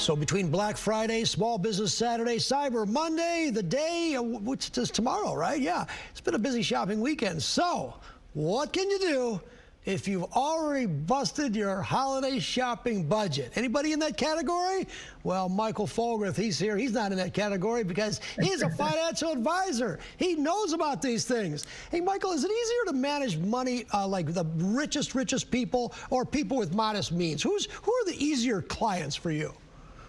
So between Black Friday, Small Business Saturday, Cyber Monday, the day, which is tomorrow, right? Yeah, it's been a busy shopping weekend. So what can you do if you've already busted your holiday shopping budget? Anybody in that category? Well, Michael Foguth, he's here. He's not in that category because he's a financial advisor. He knows about these things. Hey, Michael, is it easier to manage money like the richest people or people with modest means? Who are the easier clients for you?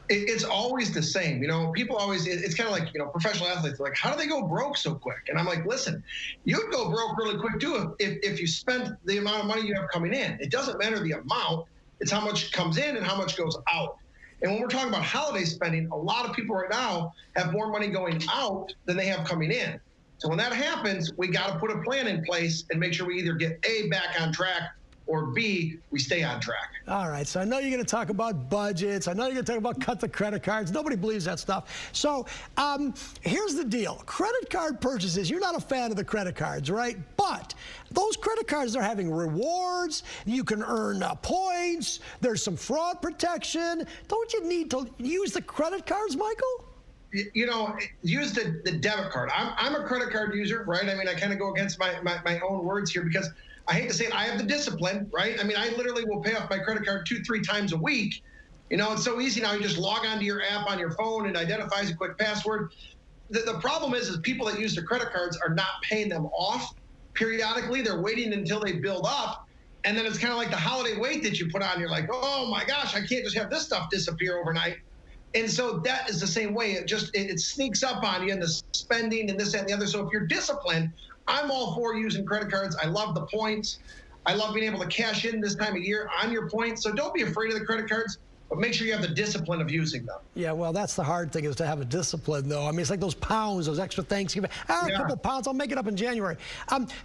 It's always the same. You know, people always, it's kind of like, you know, professional athletes, like, how do they go broke so quick? And I'm like, listen, you'd go broke really quick too if you spent the amount of money you have coming in. It doesn't matter the amount, it's how much comes in and how much goes out. And when we're talking about holiday spending, a lot of people right now have more money going out than they have coming in. So when that happens, we got to put a plan in place and make sure we either get A, back on track, or B, we stay on track. All right, so I know you're going to talk about budgets. I know you're going to talk about cut the credit cards. Nobody believes that stuff. So here's the deal. Credit card purchases, you're not a fan of the credit cards, right? But those credit cards are having rewards. You can earn points. There's some fraud protection. Don't you need to use the credit cards, Michael? You know, use the debit card. I'm a credit card user, right? I mean, I kind of go against my own words here because I hate to say it, I have the discipline, right? I mean, I literally will pay off my credit card 2-3 times a week. You know, it's so easy now. You just log onto your app on your phone and identifies a quick password. The problem is people that use their credit cards are not paying them off periodically. They're waiting until they build up. And then it's kind of like the holiday weight that you put on. You're like, oh my gosh, I can't just have this stuff disappear overnight. And so that is the same way. It sneaks up on you in the spending and this, that, and the other. So if you're disciplined, I'm all for using credit cards. I love the points. I love being able to cash in this time of year on your points. So don't be afraid of the credit cards, but make sure you have the discipline of using them. Yeah, well, that's the hard thing, is to have a discipline, though. I mean, it's like those pounds, those extra Thanksgiving. A couple pounds, I'll make it up in January.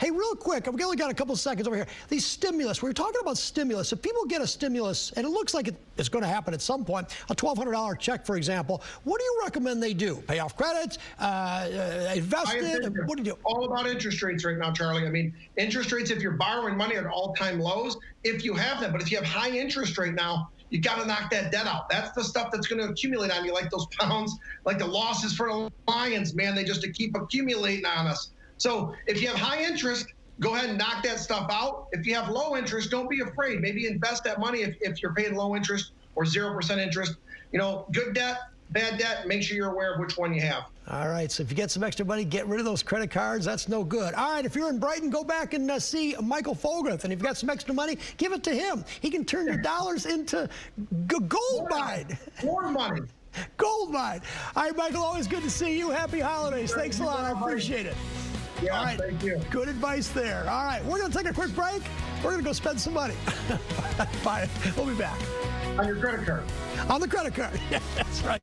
Hey, real quick, we only got a couple seconds over here. These stimulus, we were talking about stimulus. If people get a stimulus, and it looks like it's going to happen at some point, a $1,200 check, for example, what do you recommend they do? Pay off credits, invest it? What do you do? All about interest rates right now, Charlie. I mean, interest rates, if you're borrowing money, are at all-time lows, if you have them. But if you have high interest right now, you got to knock that debt out. That's the stuff that's going to accumulate on you, like those pounds, like the losses for the Lions, man. They just keep accumulating on us. So if you have high interest, go ahead and knock that stuff out. If you have low interest, don't be afraid. Maybe invest that money if you're paying low interest or 0% interest. You know, good debt, bad debt, make sure you're aware of which one you have. All right, so if you get some extra money, get rid of those credit cards. That's no good. All right, if you're in Brighton, go back and see Michael Foguth. And if you've got some extra money, give it to him. He can turn your dollars into gold mine. More money. Gold mine. All right, Michael, always good to see you. Happy holidays. Thanks a lot. I appreciate it. Yeah, all right, thank you. Good advice there. All right, we're going to take a quick break. We're going to go spend some money. Bye. We'll be back. On your credit card. On the credit card. Yeah, that's right.